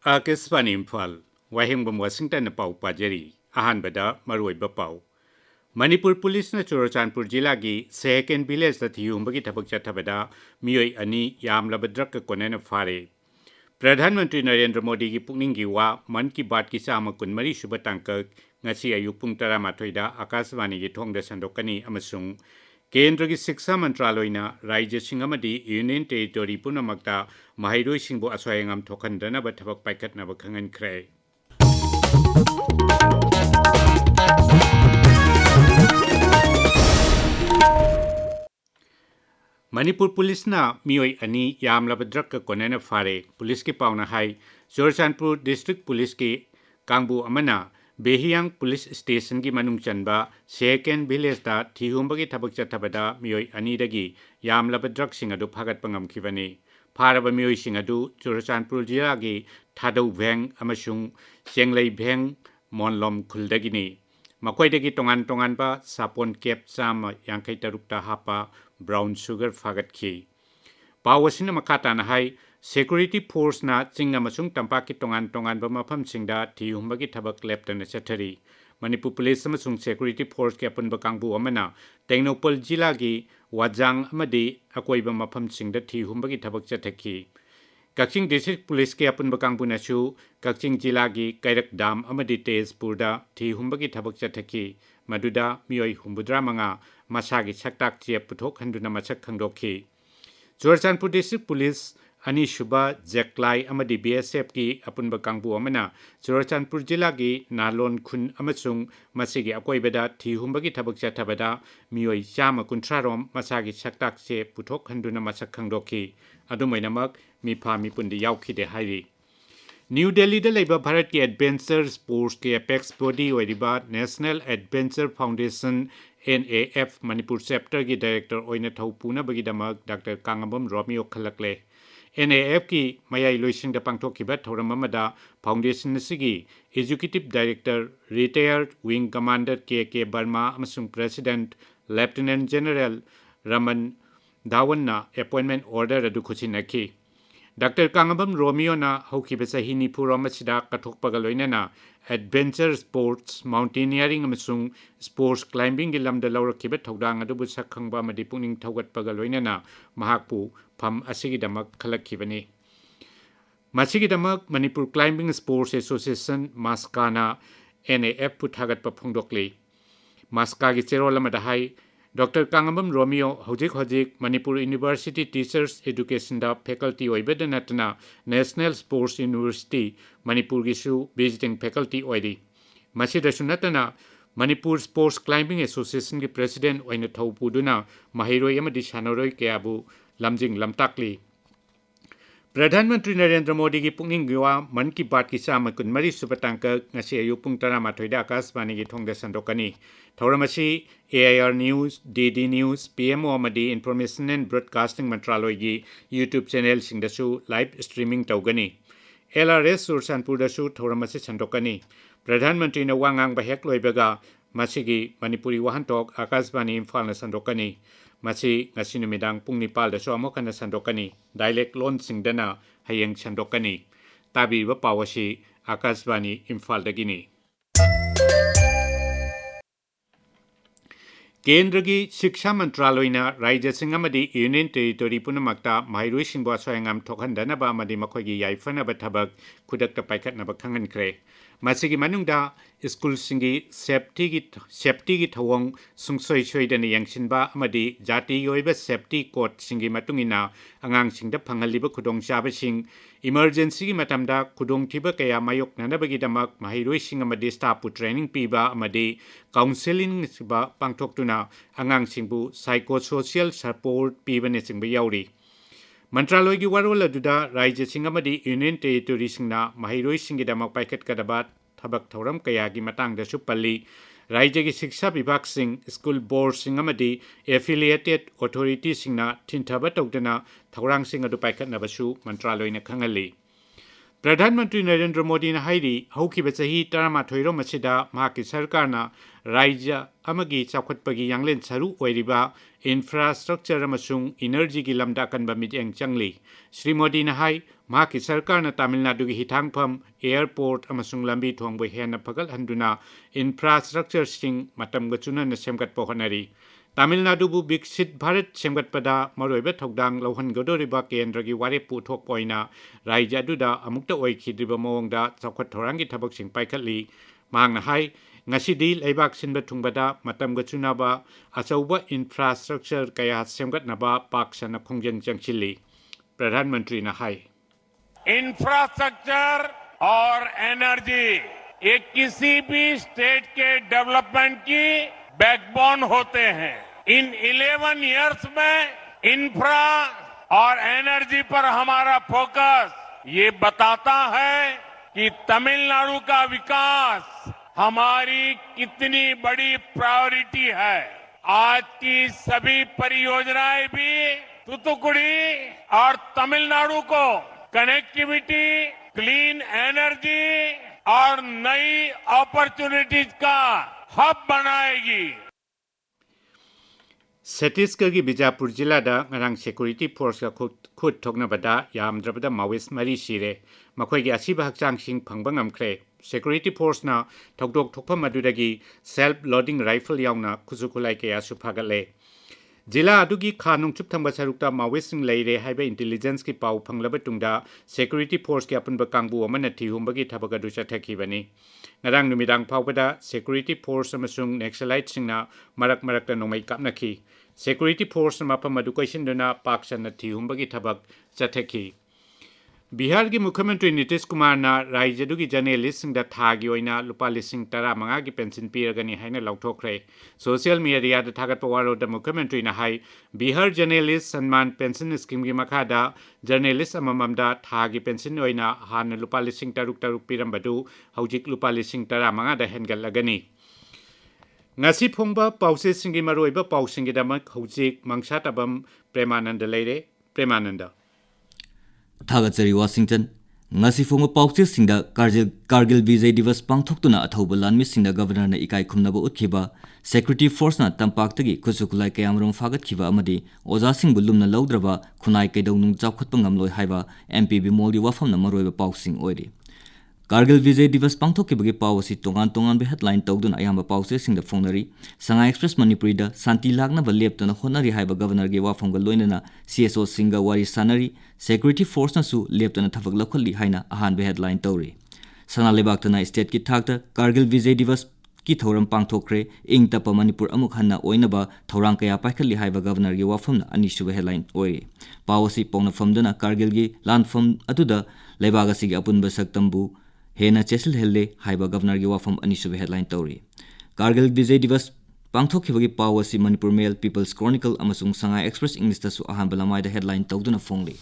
Akeswani Imphal, Wahengbam Washington Pau Pajari, Ahanbada, Maruiba Pau. Manipur Police na Churachanpur Jilagi, second village that Yumbagi Tabakchatabada, Mui Ani, Yam Labadrak Konena Fare. Pradhan Mantri Narendra Modi ki Pukningi wa, Man ki Bat ki Sama Kun Mari Shubatangka, Ngasi Ayupung Tara Matoida, Akaswani Gitong de Sandokani Amasung, Kendra ki Siksa Mantraloina, Raja Singamadi, Union Territory Punamakta, Mahairu Singbo Aswayangam Tokandana Batabak Pakat Nabakangan Kray. Manipur Police na Mioi Ani Yamlabadrak Konena Fare, Police ki Pauna Hai, Churachanpur District Police ki Kangbu Amana, Behiang Police Station ki Manung Chanba, second village da Tihumbagi Tabakcha Tabada, Mioi Ani Dagi, Yamlabadrak Singadu Pagat Pangam Kivani, Paraba Mioi Singadu, Churachanpur Jilagi, Tadau Veng, Amasung, Senglai Veng, Monlom Kuldagini. Makoidagi Tongan ba Sapon Kep Sam Yankai Tarukta Hapa, Brown Sugar Fagat Ki. Pawasina Makata na hai, Security Force na Chinga Masung Tampaki Tongan ba Mapam Singda, Tihumbagi Tabak Lepton Secretary. Manipur Police Masung Security Force Kapun Bakangbu Amana, Tengnopol Jilagi, Wajang Amadi, Akoiba Mapam Singda, Tihumbagi Tabak Chataki. Kakching District Police ke apun bakangbu nasu, Kakching Jilagi, Kairak Dam Amadi Tez Purda, Tihumbagi Tabak Chataki, Maduda, Mioi Humbudra Manga, Masagi Saktak Chia Putok Handuna Masak Kangdoki. Churachanpur District Police, Ani Shuba, Jaklai Amadi BSF ki apun bakangbu amana, Churachanpur Jilagi, Nalon Kun Amasung, Masigi Akoibeda, Tihumbagi Tabak Chatabada, Mioi Chama Kuntrarom, Masagi Saktak Chia Putok Handuna Masak Kangdoki. Adumainamak, Mipa Mipundi Yauki de Hari. New Delhi de Labour Bharat ki Adventure Sports ke Apex Body Oiriba National Adventure Foundation NAF Manipur Chapter ki Director Oina Thaupuna Bagidamak Dr. Kangabam Romeo Khalakle. NAF ki Mayai Loising da Pangtok ki Bat Thoramamada Foundation Sigi Executive Director Retired Wing Commander K.K. Burma Amasung President Lieutenant General Raman Dhawanna appointment order adu khuchinaki. Dr. Kangabam Romeo na Hokibasahi Nipuramachida Katok Pagaloinana Adventure Sports Mountaineering Amasung Sports Climbing Gilam de Laura Kibet Togdang adu Busakangba Madipuning Togat Pagaloinana Mahakpu Pam Asigidamak Kalakibani. Masigidamak Manipur Climbing Sports Association Maskana NAF Puthagat Papungdokli. Maskagi Cherolamadahi Dr. Kangabam Romeo Hojik Manipur University Teachers Education da Faculty Oibeda Natana National Sports University Manipur Gisu Visiting Faculty Oidi. Masidasu Natana Manipur Sports Climbing Association ki President Oina Thaupuduna Mahiroi Amadi Sanaroi Keabu Lamjing Lamtakli. Pradhan Mantri Narendra Modi ki Pungning Giwa Man ki Baat ki Sama Kun Mari Subatangka Ngasi Ayupung Tara Matoida Akaswani ki Thongda Sandokani. Thauramasi AIR News, DD News, PMO Amadi Information and Broadcasting Mantraloy ki YouTube channel Singdasu live streaming Taugani. LRS Churachanpur dasu Thauramasi Sandokani. Pradhan Mantri na Wangang Bahek Loibaga Masigi Manipuri Wahantok Akaswani Imphal na Sandokani. Masi ngasi numidang pung nipal da so amok na sandokani dialect loan singdana hayang sandokani tabi ba pawasi Akaswani Imphal dagini Kendra ki Shiksha Mantraloina Raja Singamadi Union Territory Punamakta Mahirui Singbo Aswayangam Tokhandana ba amadi makogi yaifana batabak kudakta paikat na bakhangan kre Masigi manungda school singi safety ki thawong sungsoi soidani yangsinba amadi jati yoiba safety code singi matungina angang singda phangaliba khudong chabasing emergency ki matamda khudong thiba kaya mayok nanabagi damak mahiroi sing amadi staff pu training piba amadi counseling ba pangthoktuna angang singbu psychosocial support piba ne singba yauri Mantraloy ki warol aduda Raja Singamadi Union Territory singna Mahiroi singi damak paikat kadabat thabak thoram kaya ki matang da supalli Raja ki Shiksha Vibhag sing School Board Singamadi Affiliated Authority singna thinthabat tawdana thorang sing adu paikat nabasu Mantraloy na khangali Pradhan Mantri Narendra Modi na hairi haukiba chahi 18 masida mahaki sarkarna Raja amagi chawkhatpagi yanglen saru oiriba infrastructure amasung energy ki lamda kanba mityang changli Shri Modi na hai ꯃꯍꯥꯛꯀꯤ ꯁꯔꯀꯥꯔꯅ ꯇꯥꯃꯤꯜꯅꯥꯗꯨꯒꯤ ꯍꯤꯊꯥꯡꯐꯝ airport ꯑꯃꯁꯨꯡ ꯂꯝꯕꯤ ꯊꯣꯡꯕ ꯍꯦꯟꯅ ꯐꯒꯠꯍꯟꯗꯨꯅ ꯏꯟꯐ꯭ꯔꯥꯁ꯭ꯇ꯭ꯔꯛꯆꯔꯁꯤꯡ ꯃꯇꯝꯒ ꯆꯨꯅꯅ ꯁꯦꯝꯒꯠꯄ ꯍꯣꯠꯅꯔꯤ ꯇꯥꯃꯤꯜꯅꯥꯗꯨꯕꯨ ꯕꯤꯛꯁꯤꯠ ꯚꯥꯔꯠ ꯁꯦꯝꯒꯠꯄꯗ ꯃꯔꯨꯑꯣꯏꯕ ꯊꯧꯗꯥꯡ ꯂꯧꯍꯟꯒꯗꯧꯔꯤꯕ ꯀꯦꯟꯗ꯭ꯔꯒꯤ ꯋꯥꯔꯦꯞꯄꯨ ꯎꯠꯊꯣꯛꯄ ꯑꯣꯏꯅ ꯔꯥꯖ꯭ꯌ ꯑꯗꯨꯗ ꯑꯃꯨꯛꯇ ꯑꯣꯏꯈꯤꯗ꯭ꯔꯤꯕ ꯃꯑꯣꯡꯗ ꯆꯥꯎꯈꯠ ꯊꯧꯔꯥꯡꯒꯤ ꯊꯕꯛꯁꯤꯡ ꯄꯥꯏꯈꯠꯂꯤ ꯃꯍꯥꯛꯅ ꯍꯥꯏ ꯉꯁꯤꯗꯤ ꯂꯩꯕꯥꯛ ꯁꯤꯟꯕ ꯊꯨꯡꯕꯗ ꯃꯇꯝꯒ ꯆꯨꯅꯕ ꯑꯆꯧꯕ ꯏꯟꯐ꯭ꯔꯥꯁ꯭ꯇ꯭ꯔꯛꯆꯔ ꯀꯌꯥ ꯁꯦꯝꯒꯠꯅꯕ ꯄꯥꯛ ꯁꯟꯅ ꯈꯣꯡꯖꯪ ꯆꯪꯁꯤꯜꯂꯤ प्रधान मंत्री ने हाई इंफ्रास्ट्रक्चर और एनर्जी ये किसी भी स्टेट के डेवलपमेंट की बैकबोन होते हैं इन 11 इयर्स में इंफ्रा और एनर्जी पर हमारा फोकस ये बताता है कि तमिलनाडु का विकास हमारी कितनी बड़ी प्रायोरिटी है आज की सभी परियोजनाएं भी तूतुकुड़ी और तमिलनाडु को कनेक्टिविटी क्लीन एनर्जी और नई अपॉर्चुनिटीज का हब बनाएगी छत्तीसगढ़ की बीजापुर जिला ngarang security force का खुद थोकनबदा यामद्रबदा माओइस्ट मरी सिरे मखोई की असीब हकचांगसिंग फंगबा ngamkhre security force na थोकदोक थोकफम मदुदगी self loading rifle यावना खुजुखुलाई के यासु फागले जिला अदुगी खानुंगचुप थंबा सरुक्ता माओइस्टिंग लेरे हाइबे इंटेलिजेंस की पाउ फंगलब तुंगदा सिक्योरिटी फोर्स के अपनबा कांगबु अमन थिहुंबगी थबक अदु चथखिबनी ngarang numirang phawbada security force amasung nexalite singna marak marakta nomai kapnakhi security force mapam adu koisinduna paksan thihumbagi thabak chathekhi Bihar की मुख्यमंत्री नीतीश कुमार ना राज्य की जर्नलिस्ट सिंह थागी ओइना लुपा लिसिंग 15 की पेंशन पीरगनी हाइना लौथोखरे सोशल मीडिया थागत वारोद मुख्यमंत्री ना हाई बिहार जर्नलिस्ट सम्मान पेंशन स्कीम की मखादा जर्नलिस्ट अमममदा थागी पेंशन ओइना हान लुपा लिसिंग 10 पीरंबदु हौजिक लुपा लिसिंग 15 दा हेनगलगनी ngasi phongba pause singi maroiba pausingi damak hojik mangsatabam premananda leire premananda थागचरी Washington ngasi phongba pause singda Kargil Vijay Divas pangthoktuna athoba lanmi singda governor na ikai khumnaba utkhiba security force na tampaktagi khusukulai kayamrong fagat khiba amadi oja sing bulumna lawdraba khunai kaidawnung chawkhatpa ngamloi haiba MPB moldi wafam na maroiba pausing oiri Kargil Vijay Divas pangthokibagi pawasi tongan be headline tawduna ayamba pause singda phongnari Shanghai Express Manipuri da santi lagna ba leptuna honari haiba governor ge wafamga loinana CSO singa wari sanari security force na su leptuna thabak lakhali haina ahan be headline tawri Sana lebaktana state ki thakta Kargil Vijay Divas ki thoram pangthokre ing tapa Manipur amuk hanna oinaba thorang kaya paikhalli haiba governor ge wafamna anishu headline oiri pawasi pawna famdana Kargil gi landfam atuda lebaga sigi apunba saktambu Hena Chesil Helle haiba governor gi wafam anishu headline tawri Kargil Vijay Divas pangthokibagi pawasi Manipur Mail People's Chronicle amasung Shanghai Express English tasu ahan balamai da headline tawduna phongli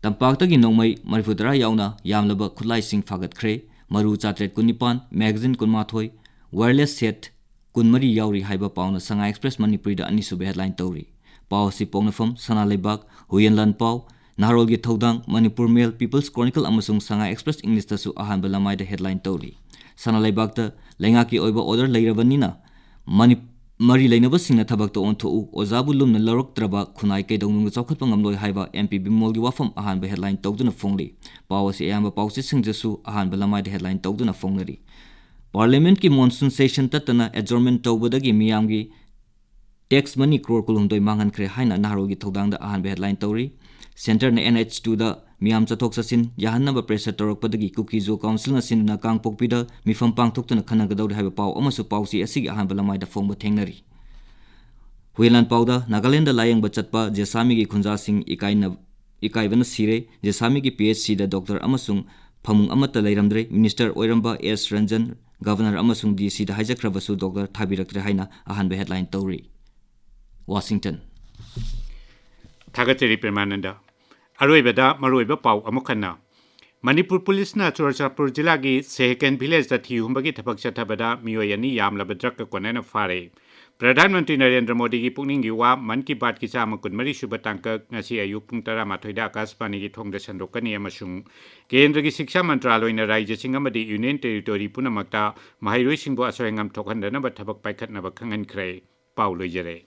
Tampaktagi nongmai marifudara yauna yamlaba khulai sing fagat khre maru chatret kunipan magazine kunmathoi wireless set kunmari yauri haiba pawna Shanghai Express Manipuri da anishu headline tawri pawasi pongnafam Sana Lebak Huyenlan Paw Narol gi thodang Manipur Mail People's Chronicle amasung Shanghai Express English tasu ahan balamai da headline tawri Sana Lebak ta lenga ki oiba order leirabanina mari leinaba singna thabak to on thou ojabu lumna larok traba khunai kaidawnung chawkhatpa ngamloi haiba MPB molgi wafam ahan ba headline tawduna phongli pawasi ayamba pawsi singjasu ahan balamai da headline tawduna phongnari Parliament ki monsoon session tatana adjournment tawbadagi miyamgi tax money crore kulungdoi mangan khre haina Narol gi thodang da ahan ba headline tawri Center na NH2 da miyam chathok sasin yahanna ba pressure torokpadagi Kukizo Council na sinna kangpokpida mifam pangthoktuna khanagadawri haiba paw amasu pawsi asigi ahan balamai da phongba thengnari Huilan Pawda Nagaland da layang ba chatpa Jesami gi khunja sing ikaibana sire Jesami gi PHC da doctor amasung phamung amata leiramdre minister oiramba S Ranjan governor amasung DC da haijakrabasu doctor thabiraktre haina ahan ba headline tawri Washington Thagachari Premananda Aroibada Maroiba Pau Amukana Manipur Police na Churachapur Jila gi Sehken village da thihumbagi thabak chathabada miyoyani yamlaba drak konena fare Pradhanmantri Narendra Modi gi pungning gi wa man ki baat ki chama kunmari suba tangka ngasi ayuk pung 12 da Akashbani gi thongda sandokani amasung Kendra gi Shiksha Mantraloy na rajya sing amadi Union Territory punamakta mahairoi singbo asoyangam thokhandana ba thabak paikhatna ba khangan khre Paulo jare